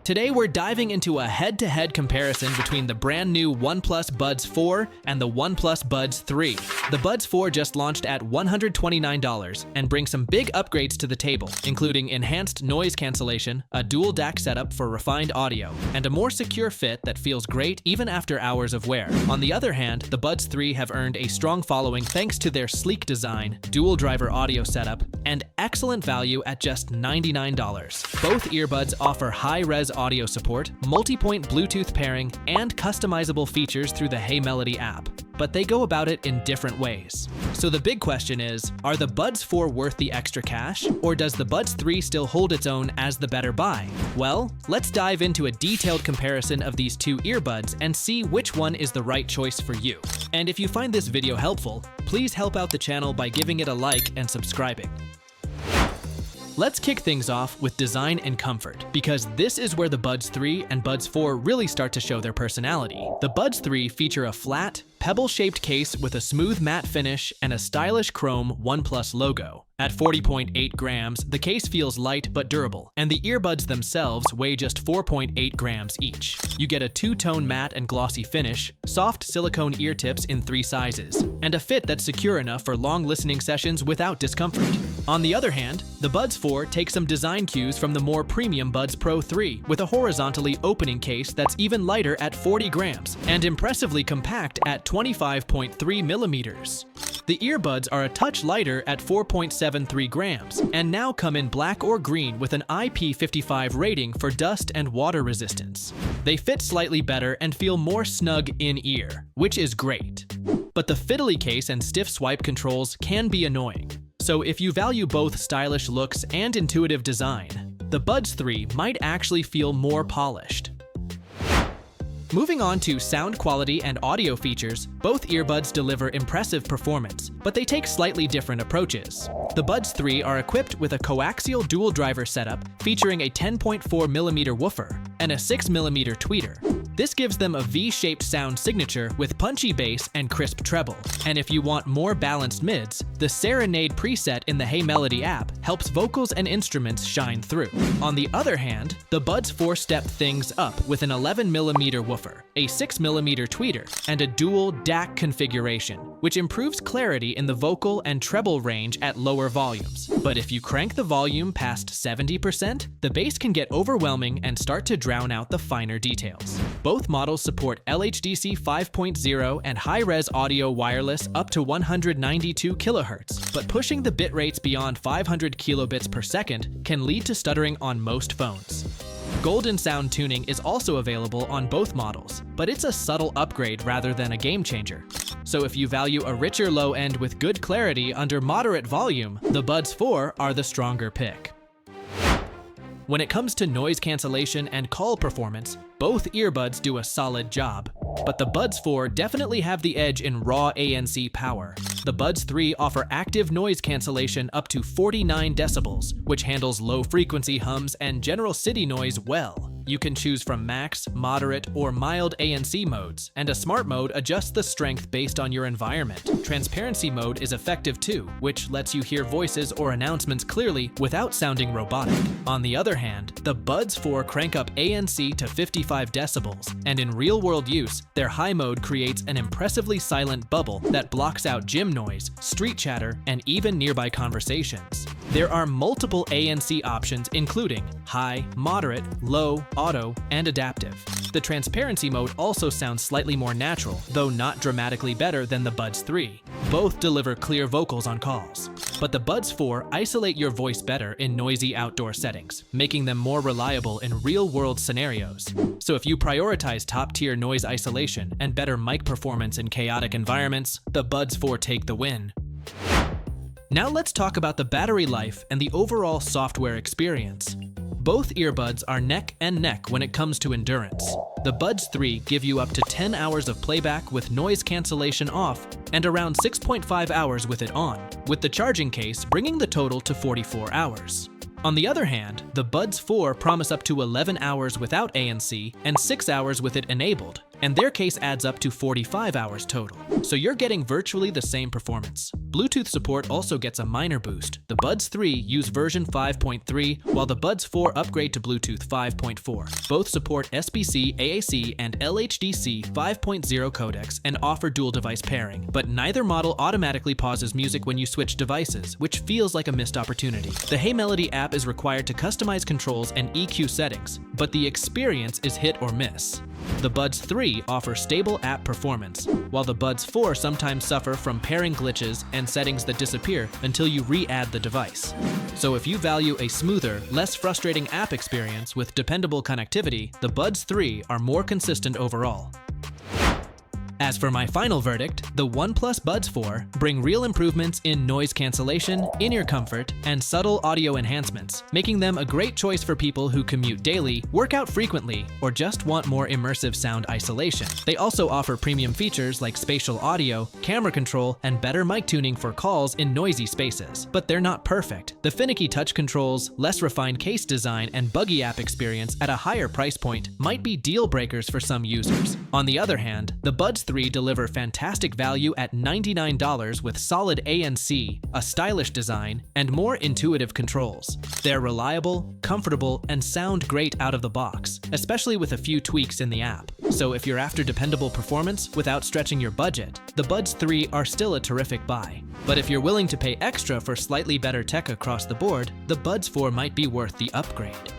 Today we're diving into a head-to-head comparison between the brand new OnePlus Buds 4 and the OnePlus Buds 3. The Buds 4 just launched at $129 and brings some big upgrades to the table, including enhanced noise cancellation, a dual DAC setup for refined audio, and a more secure fit that feels great even after hours of wear. On the other hand, the Buds 3 have earned a strong following thanks to their sleek design, dual driver audio setup, and excellent value at just $99. Both earbuds offer high-res audio support, multi-point Bluetooth pairing, and customizable features through the Hey Melody app, but they go about it in different ways. So the big question is, are the Buds 4 worth the extra cash, or does the Buds 3 still hold its own as the better buy? Well, let's dive into a detailed comparison of these two earbuds and see which one is the right choice for you. And if you find this video helpful, please help out the channel by giving it a like and subscribing. Let's kick things off with design and comfort, because this is where the Buds 3 and Buds 4 really start to show their personality. The Buds 3 feature a flat, pebble-shaped case with a smooth matte finish and a stylish chrome OnePlus logo. At 40.8 grams, the case feels light but durable, and the earbuds themselves weigh just 4.8 grams each. You get a two-tone matte and glossy finish, soft silicone ear tips in 3 sizes, and a fit that's secure enough for long listening sessions without discomfort. On the other hand, the Buds 4 take some design cues from the more premium Buds Pro 3 with a horizontally opening case that's even lighter at 40 grams and impressively compact at 25.3 millimeters. The earbuds are a touch lighter at 4.73 grams and now come in black or green with an IP55 rating for dust and water resistance. They fit slightly better and feel more snug in-ear, which is great. But the fiddly case and stiff swipe controls can be annoying. So if you value both stylish looks and intuitive design, the Buds 3 might actually feel more polished. Moving on to sound quality and audio features, both earbuds deliver impressive performance, but they take slightly different approaches. The Buds 3 are equipped with a coaxial dual driver setup featuring a 10.4mm woofer and a 6mm tweeter. This gives them a V-shaped sound signature with punchy bass and crisp treble. And if you want more balanced mids, the Serenade preset in the Hey Melody app helps vocals and instruments shine through. On the other hand, the Buds 4 step things up with an 11mm woofer, a 6mm tweeter, and a dual DAC configuration, which improves clarity in the vocal and treble range at lower volumes. But if you crank the volume past 70%, the bass can get overwhelming and start to drown out the finer details. Both models support LHDC 5.0 and high-res audio wireless up to 192 kHz, but pushing the bit rates beyond 500 kilobits per second can lead to stuttering on most phones. Golden sound tuning is also available on both models, but it's a subtle upgrade rather than a game changer. So if you value a richer low end with good clarity under moderate volume, the Buds 4 are the stronger pick. When it comes to noise cancellation and call performance, both earbuds do a solid job, but the Buds 4 definitely have the edge in raw ANC power. The Buds 3 offer active noise cancellation up to 49 decibels, which handles low-frequency hums and general city noise well. You can choose from max, moderate, or mild ANC modes, and a smart mode adjusts the strength based on your environment. Transparency mode is effective too, which lets you hear voices or announcements clearly without sounding robotic. On the other hand, the Buds 4 crank up ANC to 55 decibels, and in real-world use, their high mode creates an impressively silent bubble that blocks out gym noise, street chatter, and even nearby conversations. There are multiple ANC options including high, moderate, low, auto, and adaptive. The transparency mode also sounds slightly more natural, though not dramatically better than the Buds 3. Both deliver clear vocals on calls. But the Buds 4 isolate your voice better in noisy outdoor settings, making them more reliable in real-world scenarios. So if you prioritize top-tier noise isolation and better mic performance in chaotic environments, the Buds 4 take the win. Now let's talk about the battery life and the overall software experience. Both earbuds are neck and neck when it comes to endurance. The Buds 3 give you up to 10 hours of playback with noise cancellation off and around 6.5 hours with it on, with the charging case bringing the total to 44 hours. On the other hand, the Buds 4 promise up to 11 hours without ANC and 6 hours with it enabled, and their case adds up to 45 hours total. So you're getting virtually the same performance. Bluetooth support also gets a minor boost. The Buds 3 use version 5.3, while the Buds 4 upgrade to Bluetooth 5.4. Both support SBC, AAC, and LHDC 5.0 codecs and offer dual-device pairing, but neither model automatically pauses music when you switch devices, which feels like a missed opportunity. The Hey Melody app is required to customize controls and EQ settings, but the experience is hit or miss. The Buds 3 offer stable app performance, while the Buds 4 sometimes suffer from pairing glitches and settings that disappear until you re-add the device. So if you value a smoother, less frustrating app experience with dependable connectivity, the Buds 3 are more consistent overall. As for my final verdict, the OnePlus Buds 4 bring real improvements in noise cancellation, in-ear comfort, and subtle audio enhancements, making them a great choice for people who commute daily, work out frequently, or just want more immersive sound isolation. They also offer premium features like spatial audio, camera control, and better mic tuning for calls in noisy spaces. But they're not perfect. The finicky touch controls, less refined case design, and buggy app experience at a higher price point might be deal breakers for some users. On the other hand, the Buds 3 deliver fantastic value at $99 with solid ANC, a stylish design, and more intuitive controls. They're reliable, comfortable, and sound great out of the box, especially with a few tweaks in the app. So if you're after dependable performance without stretching your budget, the Buds 3 are still a terrific buy. But if you're willing to pay extra for slightly better tech across the board, the Buds 4 might be worth the upgrade.